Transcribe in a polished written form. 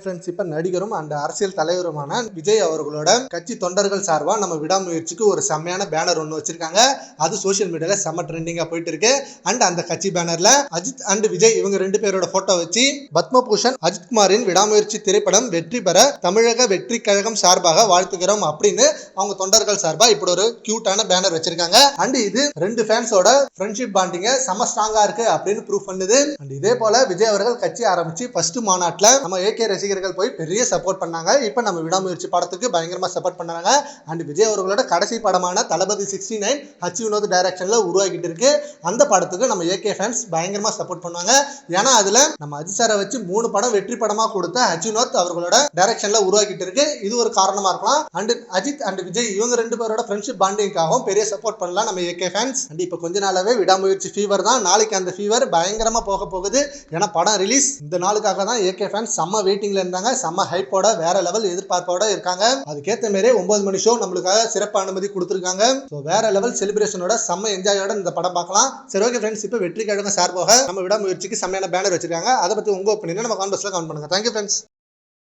Friends, இப்ப நடிகரும் and அரசியல் தலைவருமான விஜய் அவர்களோட கட்சி தொண்டர்கள் சார்பா நம்ம விடாமுயற்சிக்கு ஒரு செம்மையான பேனர் ஒன்று வச்சிருக்காங்க. அது சோசியல் மீடியால செம்ம ட்ரெண்டிங்கா போயிட்டு இருக்கு. அண்ட் அந்த கட்சி பேனர்ல அஜித் அண்ட் விஜய் இவங்க 2 பேரோட போட்டோ வச்சு பத்மபூஷன் அஜித்குமாரின் விடாமுயற்சி திரைப்படம் வெற்றி பெற தமிழக வெற்றி கழகம் சார்பாக வாழ்த்துகிறோம் அப்படின்னு அவங்க தொண்டர்கள் சார்பா இப்படி ஒரு கியூட்டான பேனர் வச்சிருக்காங்க. அண்ட் இது 2 ஃபேன்ஸோட ஃப்ரெண்ட்ஷிப் பாண்டிங்க செம்ம ஸ்ட்ராங்கா இருக்கு அப்படின்னு ப்ரூவ் பண்ணுது. அண்ட் இதே போல விஜய் அவர்கள் கட்சி ஆரம்பிச்சு ஃபர்ஸ்ட் மாநாட்டுல நம்ம ஏகே ரசிகர்கள் போய் பெரிய சப்போர்ட் பண்ணாங்க. இப்ப நம்ம விடாமுயற்சி படத்துக்கு பயங்கரமா சப்போர்ட் பண்ணாங்க. அண்ட் விஜய் அவர்களோட கடைசி படமான தளபதி 69 ஹச் வினோத் டைரக்ஷன்ல உருவாக்கிட்டு இருக்கு. அந்த படத்துக்கு நம்ம ஏகே ஃபேன்ஸ் பயங்கரமா சப்போர்ட் பண்ணுவாங்க. ஏன்னா அதுல நம்ம அஜித் சாரை வச்சு 3 படம் வெற்றி படமா கொடுத்த ஹச் வினோத் அவர்களோட டைரக்ஷன்ல உருவாக்கிட்டு இருக்கு. இது ஒரு காரணமா இருக்கலாம். அண்ட் அஜித் அண்ட் விஜய் இவங்க 2 பேரோட ஃப்ரெண்ட்ஷிப் பாண்டிங்காகவும் பெரிய சப்போர்ட் பண்ணலாம் நம்ம ஏகே ஃபேன்ஸ். அண்ட் இப்ப கொஞ்ச நாளாவே விடாமுயற்சி ஃபீவர் தான். நாளைக்கு அந்த ஃபீவர் பயங்கரமா போக போகுது. ஏன்னா படம் ரிலீஸ் இந்த நாளுக்காக தான் ஏகே ஃபேன்ஸ் செம்ம வெயிட்டிங்ல இருந்தாங்க. செம்ம ஹைப்போட வேற லெவல் எதிர்பார்ப்போட இருக்காங்க. அதுக்கேற்ற மாதிரி 9 மணி ஷோ நம்மளுக்காக சிறப்பு அனுமதி கொடுத்துருக்காங்க. வேற லெவல் செலிப்ரேஷனோட செம்ம என்ஜாயோட இந்த படம் பார்க்கலாம். சரி, ஓகே ஃப்ரெண்ட்ஸ், இப்போ வெற்றி கழகம் சார்பாக நம்ம விடாமுயற்சிக்கு செம்மையான பேனர் வச்சிருக்காங்க. அதை பத்தி உங்க ஒப்பீனியன் நம்ம கான்வர்ஸ்ல கமெண்ட் பண்ணுங்க. Thank you friends.